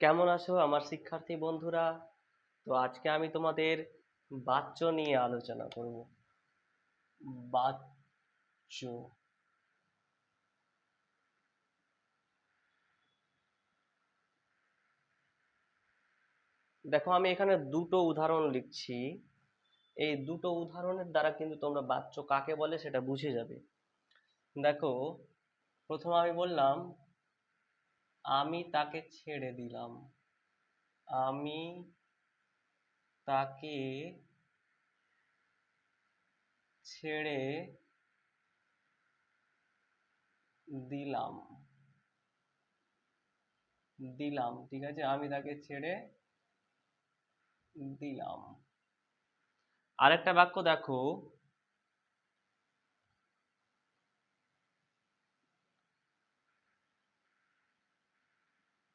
কেমন আছো আমার শিক্ষার্থী বন্ধুরা? তো আজকে আমি তোমাদের বাচ্য নিয়ে আলোচনা করব। বাচ্য। দেখো, আমি এখানে দুটো উদাহরণ লিখছি। এই দুটো উদাহরণের দ্বারা কিন্তু তোমরা বাচ্য কাকে বলে সেটা বুঝে যাবে। দেখো, প্রথমে আমি বললাম আমি তাকে ছেড়ে দিলাম। আমি তাকে ছেড়ে দিলাম। দিলাম, ঠিক আছে, আমি তাকে ছেড়ে দিলাম। আরেকটা বাক্য দেখো,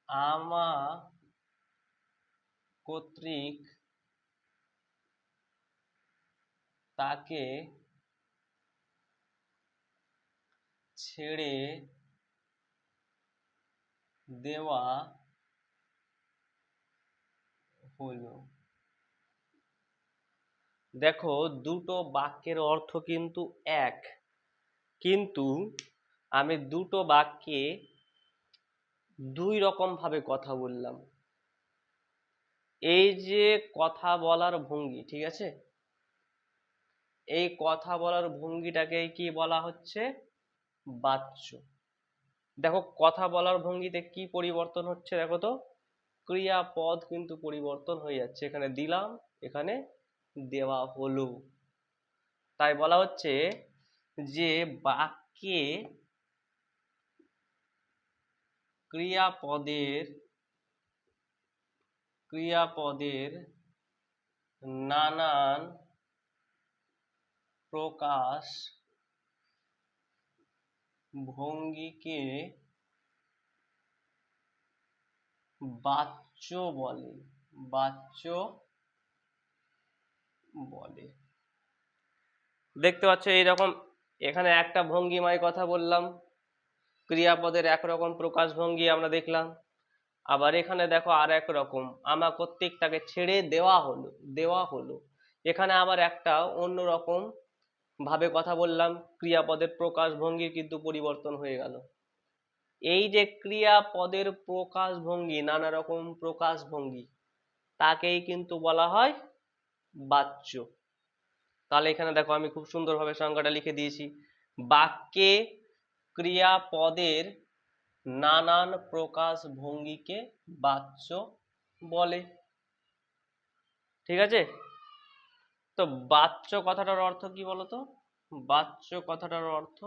আমা কর্তৃক তাকে ছেড়ে দেওয়া হলো। দেখো, দুটো বাক্যের অর্থ কিন্তু এক, কিন্তু আমি দুটো বাক্যে দুই রকম ভাবে কথা বললাম। এই যে কথা বলার ভঙ্গি, ঠিক আছে, এই কথা বলার ভঙ্গিটাকে কি বলা হচ্ছে? বাচ্য। দেখো, কথা বলার ভঙ্গিতে কি পরিবর্তন হচ্ছে, দেখো তো, ক্রিয়াপদ কিন্তু পরিবর্তন হয়ে যাচ্ছে। এখানে দিলাম, এখানে দেওয়া হলো। তাই বলা হচ্ছে যে বাক্যে ক্রিয়াপদের ক্রিয়াপদের নানান প্রকাশ ভঙ্গিকে বাচ্য বলে। বাচ্য বলে। দেখতে পাচ্ছ এইরকম, এখানে একটা ভঙ্গিমায় কথা বললাম, ক্রিয়াপদের একরকম প্রকাশভঙ্গি আমরা দেখলাম। আবার এখানে দেখো আর এক রকম, আমা কর্তৃক তাকে ছেড়ে দেওয়া হলো। এখানে আবার একটা অন্য রকম ভাবে কথা বললাম, ক্রিয়াপদের প্রকাশভঙ্গির কিন্তু পরিবর্তন হয়ে গেল। এই যে ক্রিয়াপদের প্রকাশভঙ্গি, নানা রকম প্রকাশভঙ্গি, তাকেই কিন্তু বলা হয় বাচ্য। তাহলে এখানে দেখো আমি খুব সুন্দরভাবে সংজ্ঞাটা লিখে দিয়েছি। বাক্যে ক্রিয়াপদের নানান প্রকাশ ভঙ্গিকে বাচ্য বলে। ঠিক আছে? তো বাচ্য কথাটার অর্থ কি বলতো? বাচ্য কথাটার অর্থ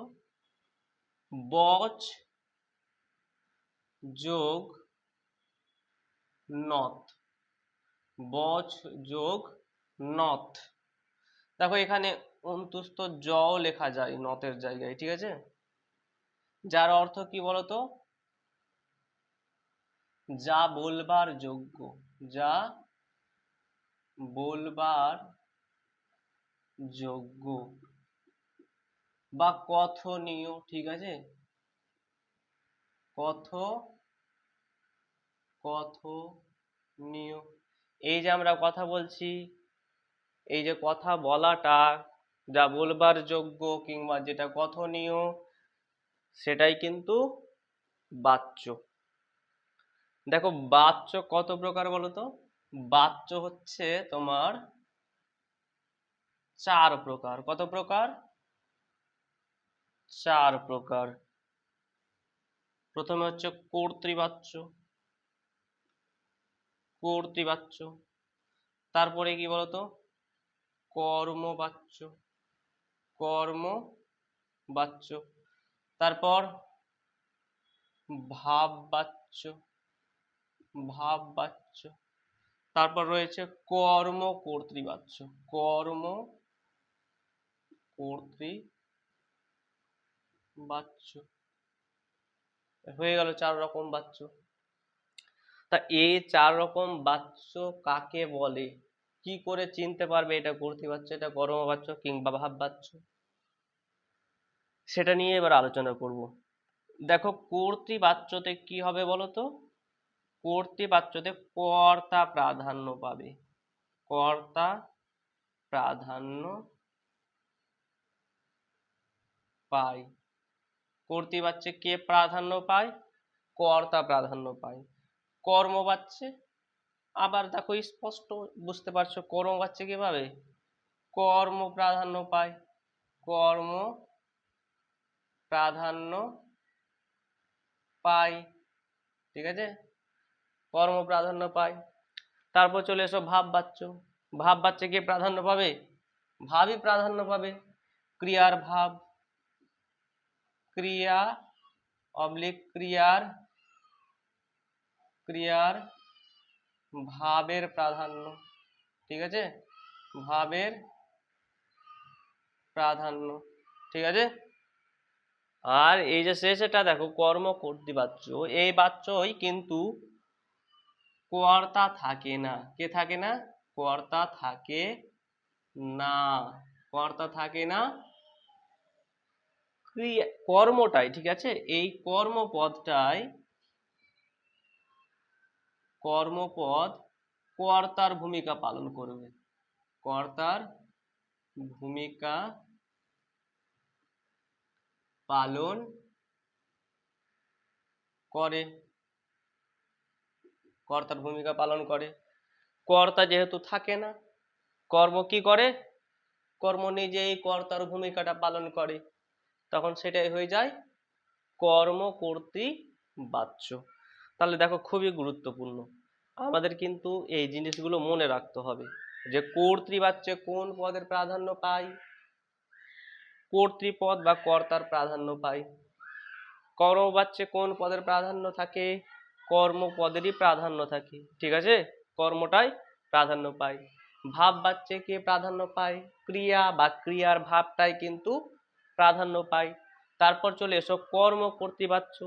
বচ যোগ নথ। বচ যোগ নথ। দেখো, এখানে অন্তুস্থ জ লেখা যায় নথের জায়গায়, ঠিক আছে, যার অর্থ কি বলতো? যা বলবার যোগ্য। যা বলবার যোগ্য বা কথনীয়, ঠিক আছে, কথনীয়। এই যে আমরা কথা বলছি, এই যে কথা বলাটা যা বলবার যোগ্য কিংবা যেটা কথনীয়, সেটাই কিন্তু বাচ্য। দেখো, বাচ্য কত প্রকার বলো তো? বাচ্য হচ্ছে তোমার চার প্রকার। কত প্রকার? চার প্রকার। প্রথমে হচ্ছে কর্তৃবাচ্য। কর্তৃবাচ্য। তারপরে কি বলতো? কর্মবাচ্য। কর্মবাচ্য। তারপর ভাববাচ্য। ভাববাচ্য। তারপর রয়েছে কর্ম কর্তৃবাচ্য। কর্ম কর্তৃবাচ্য। হয়ে গেল চার রকম বাচ্য। তা এই চার রকম বাচ্য কাকে বলে? কি করে চিনতে পারবে এটা কর্তৃবাচ্য, এটা কর্মবাচ্য কিংবা ভাববাচ্য? সেটা নিয়ে এবার আলোচনা করব। দেখো, কর্তৃবাচ্যতে কি হবে বলো তো? কর্তৃবাচ্যতে কর্তা প্রাধান্য পাবে, কর্তা প্রাধান্য পায়। কর্তৃবাচ্যে কে প্রাধান্য পায়? কর্তা প্রাধান্য পায়। কর্মবাচ্যে আবার দেখো স্পষ্ট বুঝতে পারছো, কর্মবাচ্যে কিভাবে কর্ম প্রাধান্য পায়, কর্ম প্রাধান্য পায়, ঠিক আছে, কর্ম প্রাধান্য পায়। তারপর চলে এসো ভাববাচ্য। ভাববাচ্যে কে প্রাধান্য পাবে? ভাবই প্রাধান্য পাবে। ক্রিয়ার ভাব, ক্রিয়া অবলিক ক্রিয়ার, ক্রিয়ার ভাবের প্রাধান্য, ঠিক আছে, ভাবের প্রাধান্য, ঠিক আছে। আর এই যে শেষেটা দেখো কর্ম কর্তৃবাচ্য, এই বাচ্যই কিন্তু কর্তা থাকে না। কে থাকে না? কর্তা থাকে না, কর্তা থাকে না। ক্রিয়া কর্মটাই, ঠিক আছে, এই কর্মপদটাই, কর্মপদ কর্তার ভূমিকা পালন করবে, কর্তার ভূমিকা পালন করে, কর্তার ভূমিকা পালন করে। কর্তা যেহেতু থাকে না, কর্ম কি করে? কর্ম নিজেই কর্তার ভূমিকাটা পালন করে, তখন সেটাই হয়ে যায় কর্ম কর্তৃবাচ্য। তাহলে দেখো খুবই গুরুত্বপূর্ণ, আমাদের কিন্তু এই জিনিসগুলো মনে রাখতে হবে যে কর্তৃবাচ্যে কোন পদের প্রাধান্য পায়, কর্তৃপদ বা কর্তার প্রাধান্য পায়। কর্মবাচ্যে কোন পদের প্রাধান্য থাকে? কর্মপদেরই প্রাধান্য থাকে, ঠিক আছে, কর্মটাই প্রাধান্য পায়। ভাববাচ্যে কে প্রাধান্য পায়? ক্রিয়া বা ক্রিয়ার ভাবটাই কিন্তু প্রাধান্য পায়। তারপর চলে এসো কর্ম কর্তৃবাচ্য,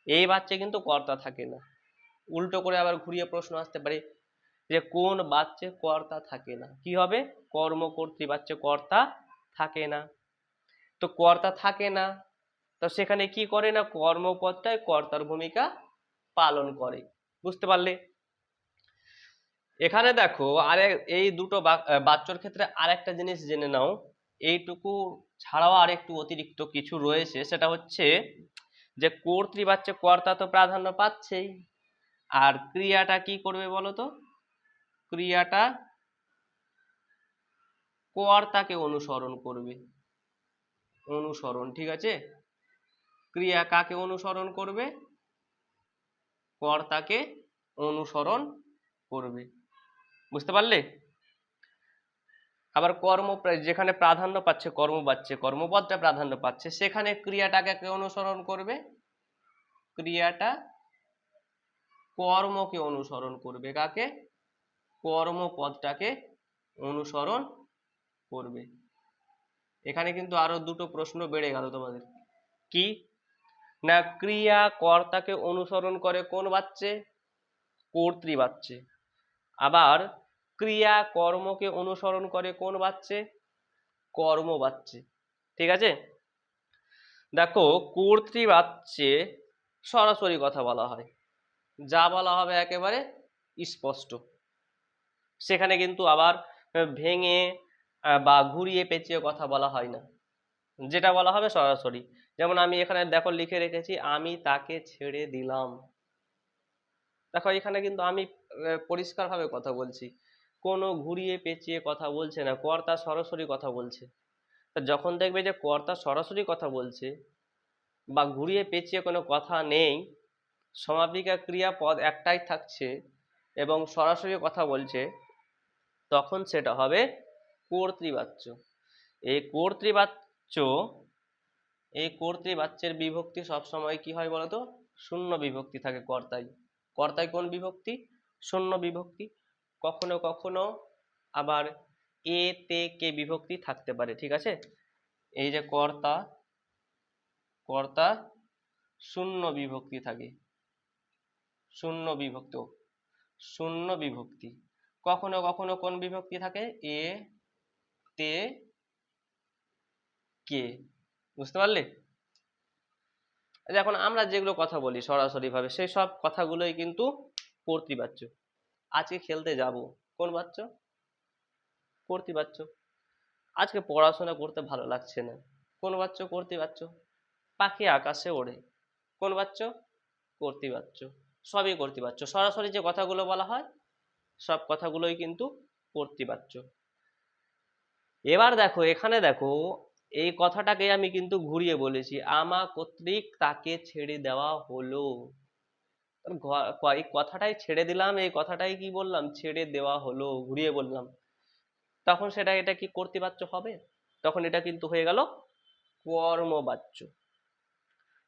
এই বাচ্চে কিন্তু কর্তা থাকে না। উল্টো করে আবার ঘুরিয়ে প্রশ্ন আসতে পারে যে কোন বাচ্চে কর্তা থাকে না, কি হবে? কর্ম কর্তৃবাচ্যে কর্তা থাকে না। তো কর্তা থাকে না, তো সেখানে কি করে না, কর্মপদটাই কর্তার ভূমিকা পালন করে। বুঝতে পারলে? এখানে দেখো আরে এই দুটো বাচ্চর ক্ষেত্রে আরেকটা জিনিস জেনে নাও, এইটুকু ছাড়াও আরেকটু অতিরিক্ত কিছু রয়েছে, সেটা হচ্ছে যে কর্তৃবাচ্যে কর্তা তো প্রাধান্য পাচ্ছেই, আর ক্রিয়াটা কি করবে বলো তো? ক্রিয়াটা কর্তাকে অনুসরণ করবে, অনুসরণ, ঠিক আছে, ক্রিয়া কাকে অনুসরণ করবে? কর্তাকে অনুসরণ করবে। বুঝতে পারলে? আবার কর্ম যেখানে প্রাধান্য পাচ্ছে কর্মবাচ্যে, কর্মপদটা প্রাধান্য পাচ্ছে, সেখানে ক্রিয়াটাকে কে অনুসরণ করবে? ক্রিয়াটা কর্মকে অনুসরণ করবে। কাকে? কর্মপদটাকে অনুসরণ করবে। এখানে কিন্তু আরো দুটো প্রশ্ন বেড়ে গেল তোমাদের। কি না, ক্রিয়া কর্তাকে অনুসরণ করে কোন বাচ্চে? কর্তৃবাচ্যে। আবার ক্রিয়া কর্মকে অনুসরণ করে কোন বাচ্চে? কর্মবাচ্যে, ঠিক আছে। দেখো কর্তৃবাচ্যে সরাসরি কথা বলা হয়, যা বলা হবে একেবারে স্পষ্ট। সেখানে কিন্তু আবার ভেঙে বা ঘুরিয়ে পেঁচিয়ে কথা বলা হয় না, যেটা বলা হবে সরাসরি। যেমন আমি এখানে দেখো লিখে রেখেছি আমি তাকে ছেড়ে দিলাম। দেখো এখানে কিন্তু আমি পরিষ্কারভাবে কথা বলছি, কোনো ঘুরিয়ে পেঁচিয়ে কথা বলছে না, কর্তা সরাসরি কথা বলছে। যখন দেখবে যে কর্তা সরাসরি কথা বলছে বা ঘুরিয়ে পেঁচিয়ে কোনো কথা নেই, সমাপিকা ক্রিয়াপদ একটাই থাকছে এবং সরাসরি কথা বলছে, তখন সেটা হবে কর্তৃবাচ্য। এই কর্তৃবাচ্য, এই কর্তৃবাচ্যের বিভক্তি সবসময় কি হয় বলতো? শূন্য বিভক্তি থাকে কর্তায়। কর্তায় কোন বিভক্তি? শূন্য বিভক্তি। কখনো কখনো আবার এ তে কে বিভক্তি থাকতে পারে, ঠিক আছে। এই যে কর্তা, কর্তা শূন্য বিভক্তি থাকে, শূন্য বিভক্ত, শূন্য বিভক্তি। কখনো কখনো কোন বিভক্তি থাকে? এ তে কে। বুঝতে পারলে? এখন আমরা যেগুলো কথা বলি সরাসরি ভাবে সেই সব কথাগুলোই কিন্তু কর্তৃবাচ্য। আজকে খেলতে যাব, কোন বাচ্য? কর্তৃবাচ্য। আজকে পড়াশোনা করতে ভালো লাগছে না, কোন বাচ্য? কর্তৃবাচ্য। পাখি আকাশে ওড়ে, কোন বাচ্য? কর্তৃবাচ্য। সবই কর্তৃবাচ্য। সরাসরি যে কথাগুলো বলা হয় সব কথাগুলোই কিন্তু কর্তৃবাচ্য। এবার দেখো এখানে দেখো, এই কথাটাকে আমি কিন্তু ঘুরিয়ে বলেছি, আমা কর্তৃক তাকে ছেড়ে দেওয়া হলো। এই কথাটাই ছেড়ে দিলাম, এই কথাটাই কি বললাম? ছেড়ে দেওয়া হলো, ঘুরিয়ে বললাম। তখন এটা কি কর্তৃবাচ্য হবে? তখন এটা কিন্তু হয়ে গেল কর্মবাচ্য।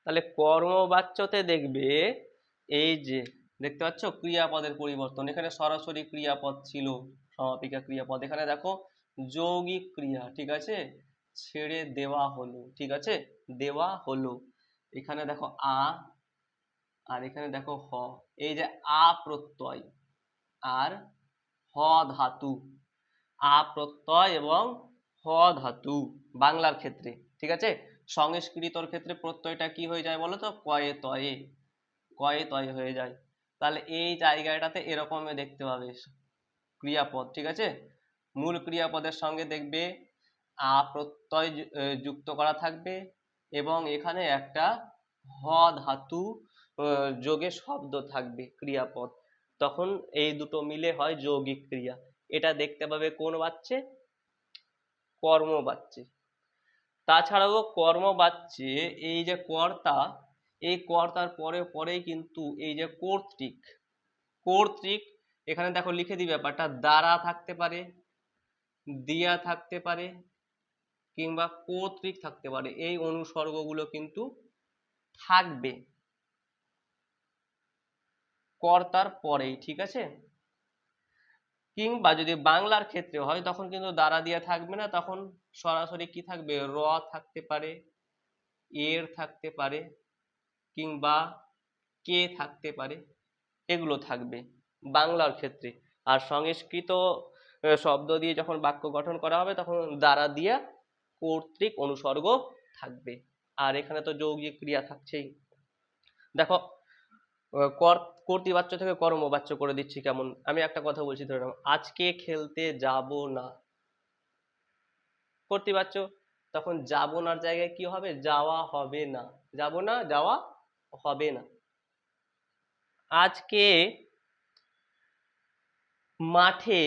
তাহলে কর্মবাচ্যতে দেখবে এই যে দেখতে পাচ্ছ ক্রিয়াপদের পরিবর্তন, এখানে সরাসরি ক্রিয়াপদ ছিল, সমাপিকা ক্রিয়াপদ, এখানে দেখো যৌগিক ক্রিয়া, ঠিক আছে, ছেড়ে দেওয়া হলো, ঠিক আছে, দেওয়া হলো। এখানে দেখো আ, আর এখানে দেখো হ, এই যে আ প্রত্যয় আর হ ধাতু, আ প্রত্যয় এবং হ ধাতু বাংলার ক্ষেত্রে, ঠিক আছে। সংস্কৃতর ক্ষেত্রে প্রত্যয়টা কি হয়ে যায় বলো তো? কয়ে তয়ে, কয়ে তয়ে হয়ে যায়। তাহলে এই জায়গাটাতে এরকম দেখতে পাবে ক্রিয়াপদ, ঠিক আছে। মূল ক্রিয়াপদের সঙ্গে দেখবে আ প্রত্যয় যুক্ত করা থাকবে এবং এখানে একটা হ ধাতু যোগে শব্দ থাকবে ক্রিয়াপদ, তখন এই দুটো মিলে হয় যৌগিক ক্রিয়া। এটা দেখতে পাবে কোন বাচ্চে? কর্মবাচ্যে। তাছাড়াও কর্মবাচ্যে এই যে কর্তা, এই কর্তার পরে পরেই কিন্তু এই যে কর্তৃক, কর্তৃক এখানে দেখো লিখে দিই ব্যাপারটা, দ্বারা থাকতে পারে, দিয়া থাকতে পারে, কিংবা কর্তৃক থাকতে পারে, এই অনুসর্গগুলো কিন্তু থাকবে কর্তার পরেই, ঠিক আছে। কিংবা যদি বাংলার ক্ষেত্রে হয় তখন কিন্তু দ্বারা দিয়া থাকবে না, তখন সরাসরি কি থাকবে? র থাকতে পারে, এর থাকতে পারে, কিংবা কে থাকতে পারে, এগুলো থাকবে বাংলার ক্ষেত্রে। আর সংস্কৃত শব্দ দিয়ে যখন বাক্য গঠন করা হবে তখন দ্বারা দিয়া কর্তৃক অনুসর্গ থাকবে। আর এখানে তো যৌগিক ক্রিয়া থাকছেই। দেখো কর্তৃবাচ্য থেকে কর্মবাচ্য করে দিচ্ছি কেমন, আমি একটা কথা বলছি ধরে নাও, আজকে খেলতে যাব না, কর্তৃবাচ্য। তখন যাব নার জায়গায় কি হবে? যাওয়া হবে না, যাব না, যাওয়া হবে না। আজকে মাঠে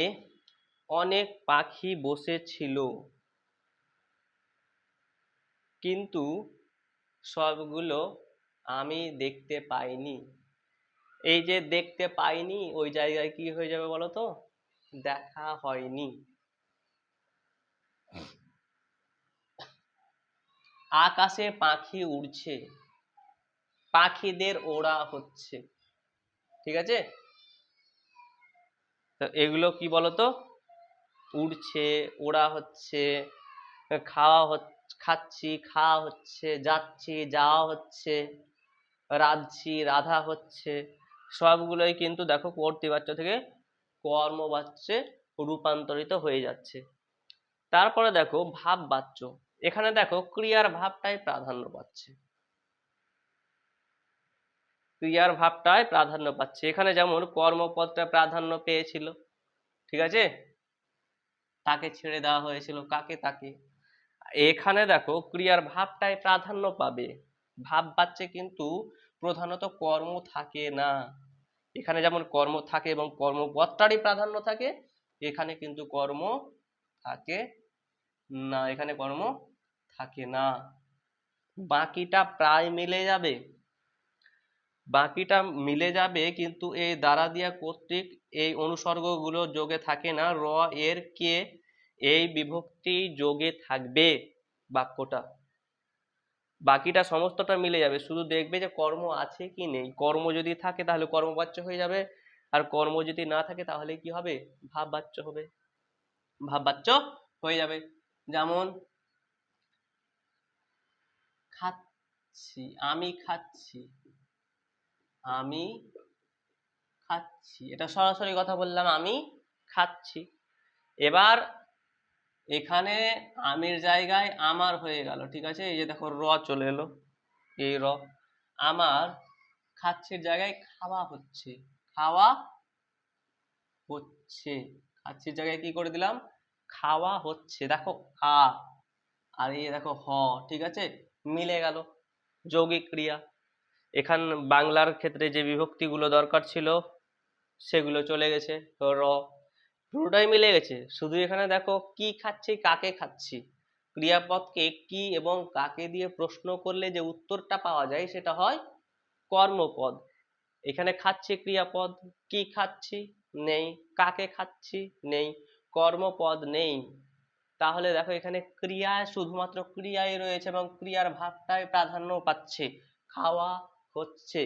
অনেক পাখি বসেছিল, কিন্তু সবগুলো আমি দেখতে পাইনি। এই যে দেখতে পাইনি, ওই জায়গায় কি হয়ে যাবে বলো তো? দেখা হয়নি। আকাশে পাখি উড়ছে, পাখিদের ওড়া হচ্ছে, ঠিক আছে। তো এগুলো কি বলতো? উড়ছে, ওড়া হচ্ছে, খাচ্ছি, খাওয়া হচ্ছে, যাচ্ছি, যাওয়া হচ্ছে, রাঁধছি, রাধা হচ্ছে, সবগুলোই কিন্তু দেখো কর্তৃবাচ্য থেকে কর্মবাচ্যে রূপান্তরিত হয়ে যাচ্ছে। তারপরে দেখো ভাববাচ্য, এখানে দেখো ক্রিয়ার ভাবটাই প্রাধান্য পাচ্ছে, ক্রিয়ার ভাবটাই প্রাধান্য পাচ্ছে। এখানে যেমন কর্মপদটা প্রাধান্য পেয়েছিল, ঠিক আছে, তাকে ছেড়ে দেওয়া হয়েছিল, কাকে? তাকে। এখানে দেখো ক্রিয়ার ভাবটাই প্রাধান্য পাবে, ভাব বাচ্চে কিন্তু প্রধানত কর্ম থাকে না। এখানে যেমন কর্ম থাকে এবং কর্মপদটারই প্রাধান্য থাকে, এখানে কিন্তু কর্ম থাকে না, এখানে কর্ম থাকে না। বাকিটা প্রায় মিলে যাবে, বাকিটা মিলে যাবে, কিন্তু এই দ্বারা দিয়া কর্তৃক এই অনুসর্গগুলো যোগে থাকে না, র এর কে এই বিভক্তি যোগে থাকবে বাক্যটা। বাকিটা সমস্তটা মিলে যাবে, শুধু দেখবে যে কর্ম আছে কি নেই। কর্ম যদি থাকে তাহলে কর্মবাচ্য হয়ে যাবে, আর কর্ম যদি না থাকে তাহলে কি হবে? ভাববাচ্য হবে, ভাববাচ্য হয়ে যাবে। যেমন খাচ্ছি, আমি খাচ্ছি, আমি খাচ্ছি, এটা সরাসরি কথা বললাম, আমি খাচ্ছি। এবার এখানে আমির জায়গায় আমার হয়ে গেল, ঠিক আছে, এই যে দেখো র চলে এলো, এই র। আমার খাচ্ছের জায়গায় খাওয়া হচ্ছে, খাওয়া হচ্ছে, খাচ্ছের জায়গায় কি করে দিলাম, খাওয়া হচ্ছে। দেখো আ আর এই দেখো হ, ঠিক আছে, মিলে গেল, যৌগিক ক্রিয়া। এখান বাংলার ক্ষেত্রে যে বিভক্তিগুলো দরকার ছিল সেগুলো চলে গেছে, তো র, পুরোটাই মিলে গেছে। শুধু এখানে দেখো কি খাচ্ছি, কাকে খাচ্ছি, ক্রিয়াপদকে কি এবং কাকে দিয়ে প্রশ্ন করলে যে উত্তরটা পাওয়া যায় সেটা হয় কর্মপদ। এখানে খাচ্ছি ক্রিয়াপদ, কি খাচ্ছি নেই, কাকে খাচ্ছি নেই, কর্মপদ নেই। তাহলে দেখো এখানে ক্রিয়া শুধুমাত্র ক্রিয়াই রয়েছে এবং ক্রিয়ার ভাবটাই প্রাধান্য পাচ্ছে, খাওয়া হচ্ছে।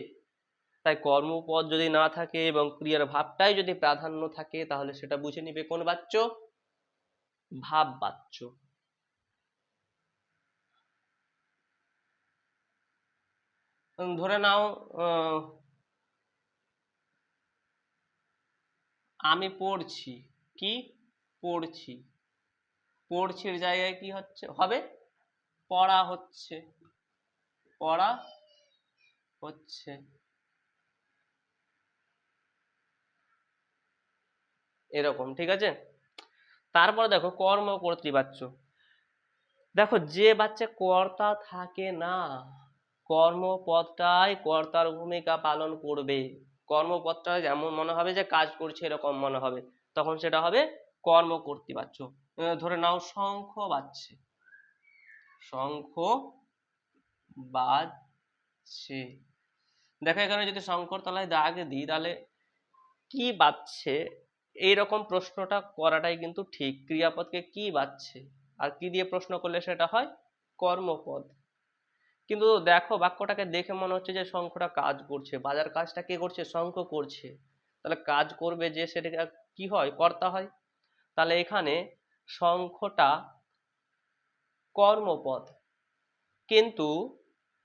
তাই কর্মপদ যদি না থাকে এবং ক্রিয়ার ভাবটাই যদি প্রাধান্য থাকে তাহলে সেটা বুঝে নিবে কোন বাচ্য, ভাব বাচ্য। ধরে নাও আহ, আমি পড়ছি, কি পড়ছি, পড়ছির জায়গায় কি হচ্ছে হবে, পড়া হচ্ছে, পড়া হচ্ছে। এরকম, ঠিক আছে। তারপর দেখো কর্ম কর্তৃবাচ্য। দেখো যে বাচ্চা কর্তা থাকে না, কর্মপদটাই কর্তার ভূমিকা পালন করবে। কর্মপদটা যেমন মনে হবে যে কাজ করছে এরকম মনে হবে, তখন সেটা হবে কর্ম কর্তৃবাচ্য। ধরে নাও শঙ্খ বাজছে, শঙ্খ বাজছে। দেখো এখানে যদি শঙ্কর তলায় দাগ দিই তাহলে কি বাজছে এইরকম প্রশ্নটা করাটাই কিন্তু ঠিক, ক্রিয়াপদকে কি বাজছে আর কি দিয়ে প্রশ্ন করলে সেটা হয় কর্মপদ। কিন্তু দেখো বাক্যটাকে দেখে মনে হচ্ছে যে শঙ্খটা কাজ করছে, বাজার কাজটা কে করছে, শঙ্খ করছে, তাহলে কাজ করবে যে সেটা কি হয়, কর্তা হয়। তাহলে এখানে শঙ্খটা কর্মপদ, কিন্তু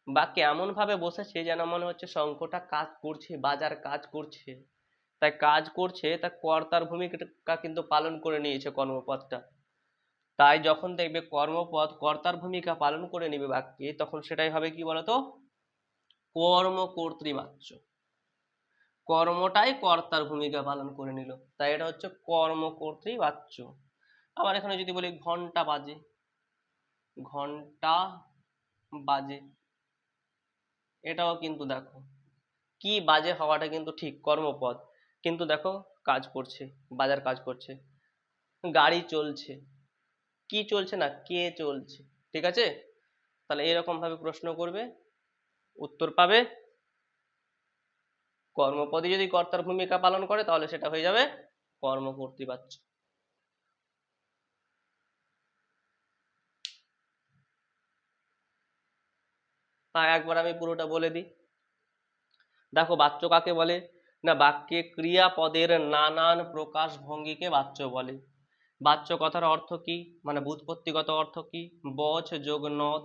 বাক্যে এমন ভাবে বসেছে যেন মনে হচ্ছে শঙ্খটা কাজ করছে, বাজার কাজ করছে। তাই কাজ করছে তা কর্তার ভূমিকা কিন্তু পালন করে নিয়েছে কর্মপদটা। তাই যখন দেখবে কর্মপদ কর্তার ভূমিকা পালন করে নেবে বাক্যে, তখন সেটাই হবে কি বলতো, কর্মকর্তৃবাচ্য। কর্মটাই কর্তার ভূমিকা পালন করে নিল, তাই এটা হচ্ছে কর্মকর্তৃবাচ্য। আবার এখানে যদি বলি ঘন্টা বাজে, ঘন্টা বাজে, এটাও কিন্তু দেখো কি বাজে হওয়াটা কিন্তু ঠিক কর্মপদ, কিন্তু দেখো কাজ করছে, বাজার কাজ করছে। গাড়ি চলছে, কি চলছে না, কে চলছে, ঠিক আছে। তাহলে এরকম ভাবে প্রশ্ন করবে, উত্তর পাবে। কর্মপদই যদি কর্তার ভূমিকা পালন করে তাহলে সেটা হয়ে যাবে কর্মকর্তৃবাচ্য। তা একবার আমি পুরোটা বলে দিই। দেখো বাচ্য কাকে বলে না, বাক্যে ক্রিয়াপদের নানান প্রকাশ ভঙ্গিকে বাচ্য বলে। বাচ্য কথার অর্থ কি, মানে ব্যুৎপত্তিগত অর্থ কি, বচ যোগ নথ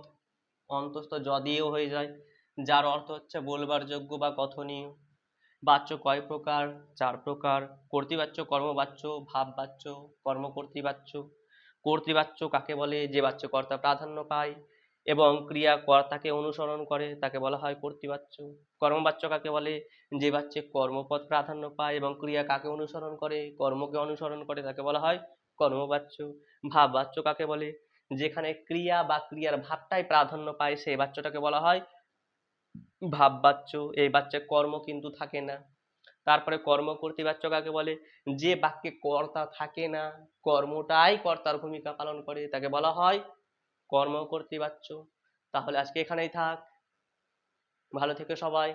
অন্তস্থ জ দিয়েও হয়ে যায়, যার অর্থ হচ্ছে বলবার যোগ্য বা কথনীয়। বাচ্য কয় প্রকার, চার প্রকার, কর্তৃবাচ্য, কর্মবাচ্য, ভাববাচ্য, কর্মকর্তৃবাচ্য। কর্তৃবাচ্য কাকে বলে, যে বাচ্য কর্তা প্রাধান্য পায় এবং ক্রিয়া কর্তাকে অনুসরণ করে তাকে বলা হয় কর্তৃবাচ্য। কর্মবাচ্য কাকে বলে, যে বাচ্চে কর্মপদ প্রাধান্য পায় এবং ক্রিয়া কাকে অনুসরণ করে, কর্মকে অনুসরণ করে তাকে বলা হয় কর্মবাচ্য। ভাববাচ্য কাকে বলে, যেখানে ক্রিয়া বা ক্রিয়ার ভাবটাই প্রাধান্য পায় সেই বাচ্চটাকে বলা হয় ভাববাচ্য, এই বাচ্চা কর্ম কিন্তু থাকে না। তারপরে কর্মকর্তৃবাচ্য কাকে বলে, যে বাক্যে কর্তা থাকে না, কর্মটাই কর্তার ভূমিকা পালন করে তাকে বলা হয় কর্মকর্তৃবাচ্য। তাহলে আজকে এখানেই থাক, ভালো থেকো সবাই।